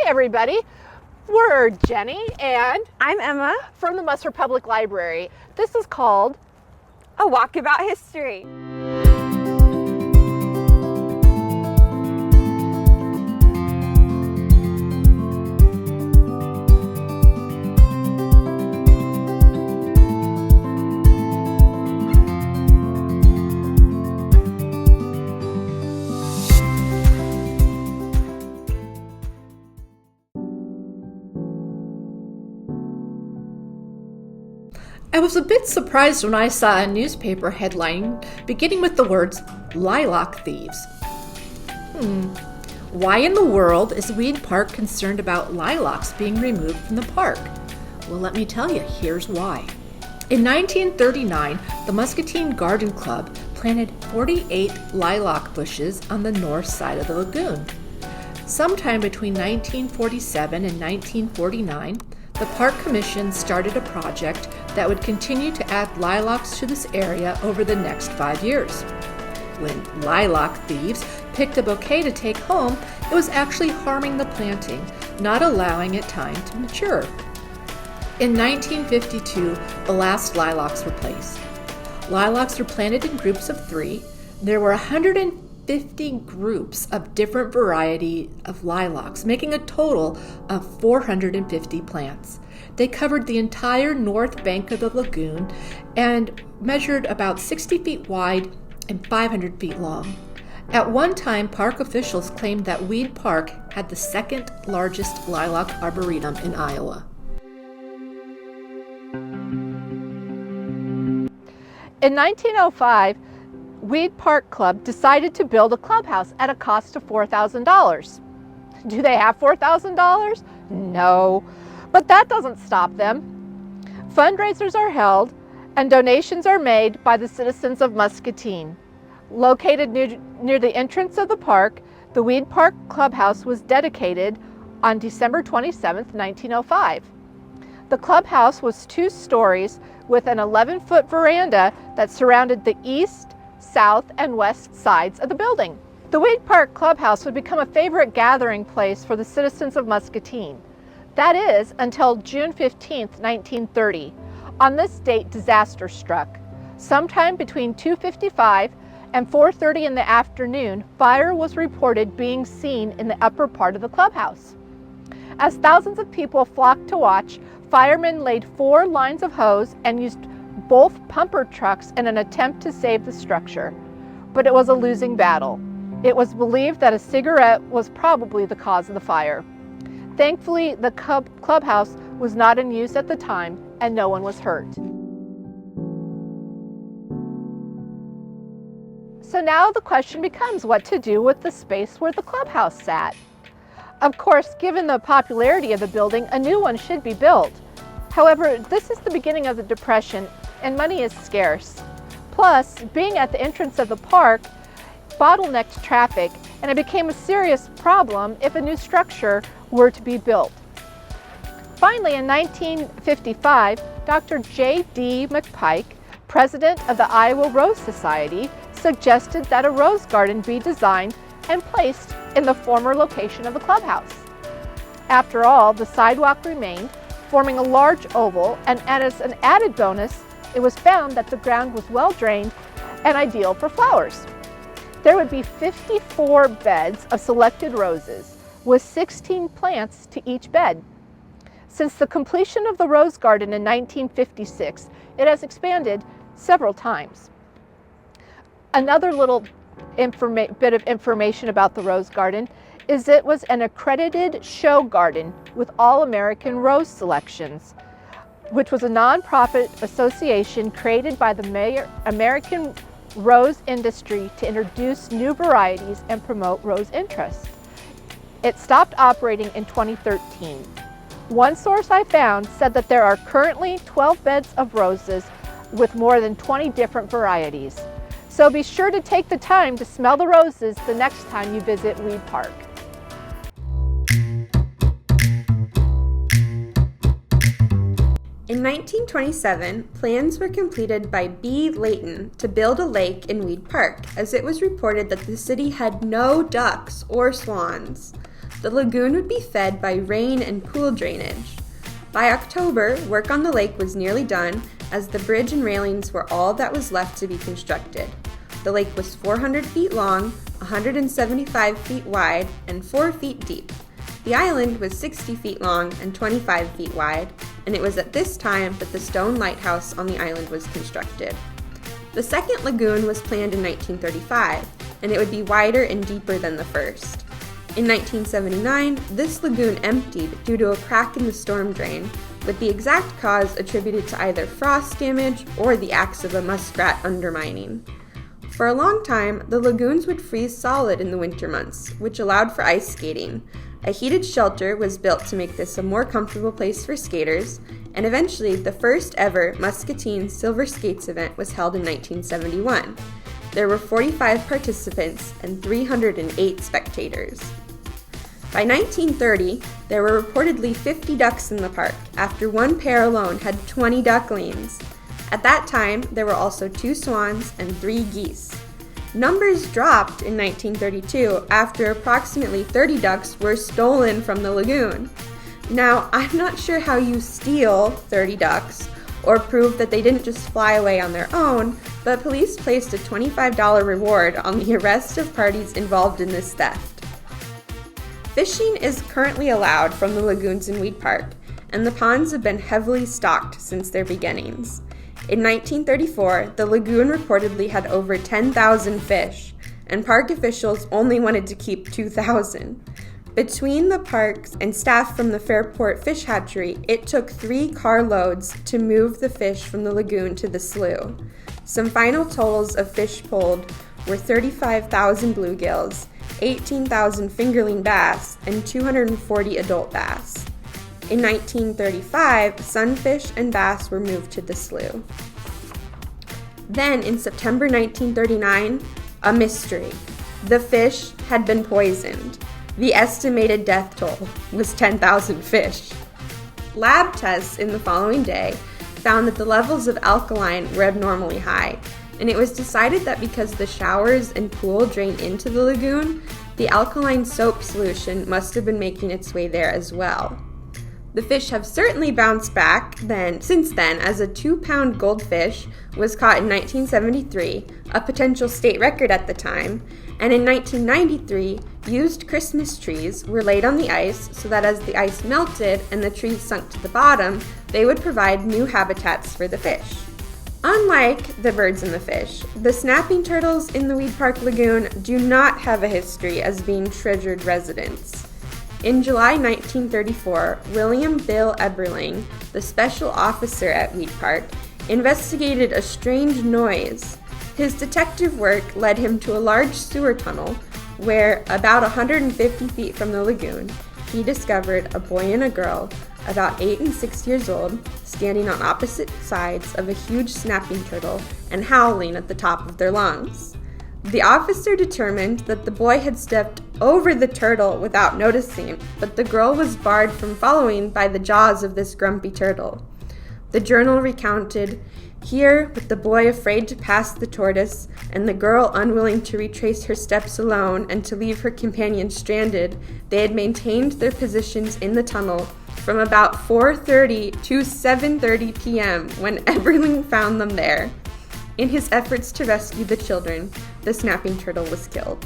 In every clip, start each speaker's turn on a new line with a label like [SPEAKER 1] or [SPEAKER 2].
[SPEAKER 1] everybody. We're Jenny and
[SPEAKER 2] I'm Emma
[SPEAKER 1] from the Musser Public Library. This is called
[SPEAKER 2] A Walkabout History.
[SPEAKER 3] I was a bit surprised when I saw a newspaper headline beginning with the words, "Lilac Thieves." Why in the world is Weed Park concerned about lilacs being removed from the park? Well, let me tell you, here's why. In 1939, the Muscatine Garden Club planted 48 lilac bushes on the north side of the lagoon. Sometime between 1947 and 1949, the Park Commission started a project that would continue to add lilacs to this area over the next 5 years. When lilac thieves picked a bouquet to take home, it was actually harming the planting, not allowing it time to mature. In 1952, the last lilacs were placed. Lilacs were planted in groups of 3. There were 150 groups of different variety of lilacs, making a total of 450 plants. They covered the entire north bank of the lagoon and measured about 60 feet wide and 500 feet long. At one time, park officials claimed that Weed Park had the second largest lilac arboretum in Iowa.
[SPEAKER 1] In 1905, Weed Park Club decided to build a clubhouse at a cost of $4,000. Do they have $4,000? No, but that doesn't stop them. Fundraisers are held and donations are made by the citizens of Muscatine. Located near the entrance of the park, the Weed Park Clubhouse was dedicated on December 27, 1905. The clubhouse was 2 stories with an 11-foot veranda that surrounded the east, south, and west sides of the building. The Weed Park Clubhouse would become a favorite gathering place for the citizens of Muscatine. That is, until June 15, 1930. On this date, disaster struck. Sometime between 2:55 and 4:30 in the afternoon, fire was reported being seen in the upper part of the clubhouse. As thousands of people flocked to watch, firemen laid 4 lines of hose and used both pumper trucks in an attempt to save the structure. But it was a losing battle. It was believed that a cigarette was probably the cause of the fire. Thankfully, the clubhouse was not in use at the time and no one was hurt. So now the question becomes what to do with the space where the clubhouse sat. Of course, given the popularity of the building, a new one should be built. However, this is the beginning of the Depression and money is scarce. Plus, being at the entrance of the park bottlenecked traffic and it became a serious problem if a new structure were to be built. Finally, in 1955, Dr. J.D. McPike, president of the Iowa Rose Society, suggested that a rose garden be designed and placed in the former location of the clubhouse. After all, the sidewalk remained, forming a large oval, and as an added bonus, it was found that the ground was well drained and ideal for flowers. There would be 54 beds of selected roses, with 16 plants to each bed. Since the completion of the rose garden in 1956, it has expanded several times. Another little bit of information about the rose garden is it was an accredited show garden with All-American Rose Selections, which was a nonprofit association created by the American rose industry to introduce new varieties and promote rose interest. It stopped operating in 2013. One source I found said that there are currently 12 beds of roses with more than 20 different varieties. So be sure to take the time to smell the roses the next time you visit Weed Park.
[SPEAKER 2] In 1927, plans were completed by B. Layton to build a lake in Weed Park, as it was reported that the city had no ducks or swans. The lagoon would be fed by rain and pool drainage. By October, work on the lake was nearly done, as the bridge and railings were all that was left to be constructed. The lake was 400 feet long, 175 feet wide, and 4 feet deep. The island was 60 feet long and 25 feet wide, and it was at this time that the stone lighthouse on the island was constructed. The second lagoon was planned in 1935, and it would be wider and deeper than the first. In 1979, this lagoon emptied due to a crack in the storm drain, with the exact cause attributed to either frost damage or the acts of a muskrat undermining. For a long time, the lagoons would freeze solid in the winter months, which allowed for ice skating. A heated shelter was built to make this a more comfortable place for skaters, and eventually the first ever Muscatine Silver Skates event was held in 1971. There were 45 participants and 308 spectators. By 1930, there were reportedly 50 ducks in the park, after one pair alone had 20 ducklings. At that time, there were also 2 swans and 3 geese. Numbers dropped in 1932 after approximately 30 ducks were stolen from the lagoon. Now, I'm not sure how you steal 30 ducks or prove that they didn't just fly away on their own, but police placed a $25 reward on the arrest of parties involved in this theft. Fishing is currently allowed from the lagoons in Weed Park, and the ponds have been heavily stocked since their beginnings. In 1934, the lagoon reportedly had over 10,000 fish, and park officials only wanted to keep 2,000. Between the parks and staff from the Fairport Fish Hatchery, it took 3 carloads to move the fish from the lagoon to the slough. Some final totals of fish pulled were 35,000 bluegills, 18,000 fingerling bass, and 240 adult bass. In 1935, sunfish and bass were moved to the slough. Then, in September 1939, a mystery. The fish had been poisoned. The estimated death toll was 10,000 fish. Lab tests in the following day found that the levels of alkaline were abnormally high, and it was decided that because the showers and pool drain into the lagoon, the alkaline soap solution must have been making its way there as well. The fish have certainly bounced back since then, as a 2-pound goldfish was caught in 1973, a potential state record at the time, and in 1993, used Christmas trees were laid on the ice so that as the ice melted and the trees sunk to the bottom, they would provide new habitats for the fish. Unlike the birds and the fish, the snapping turtles in the Weed Park Lagoon do not have a history as being treasured residents. In July 1934, William Bill Eberling, the special officer at Weed Park, investigated a strange noise. His detective work led him to a large sewer tunnel where, about 150 feet from the lagoon, he discovered a boy and a girl, about 8 and 6 years old, standing on opposite sides of a huge snapping turtle and howling at the top of their lungs. The officer determined that the boy had stepped over the turtle without noticing, but the girl was barred from following by the jaws of this grumpy turtle. The journal recounted, "Here, with the boy afraid to pass the tortoise, and the girl unwilling to retrace her steps alone and to leave her companion stranded, they had maintained their positions in the tunnel from about 4:30 to 7:30 p.m. when Eberling found them there. In his efforts to rescue the children, the snapping turtle was killed."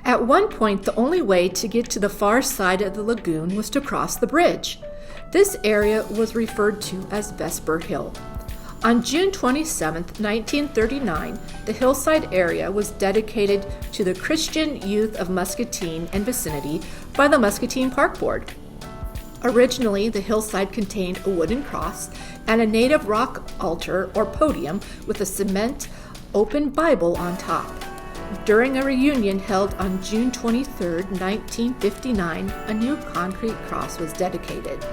[SPEAKER 3] At one point, the only way to get to the far side of the lagoon was to cross the bridge. This area was referred to as Vesper Hill. On June 27, 1939, the hillside area was dedicated to the Christian youth of Muscatine and vicinity by the Muscatine Park Board. Originally, the hillside contained a wooden cross and a native rock altar or podium with a cement open Bible on top. During a reunion held on June 23, 1959, a new concrete cross was dedicated.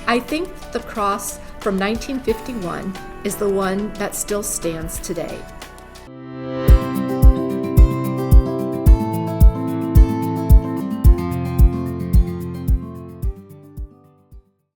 [SPEAKER 3] I think the cross from 1951 is the one that still stands today.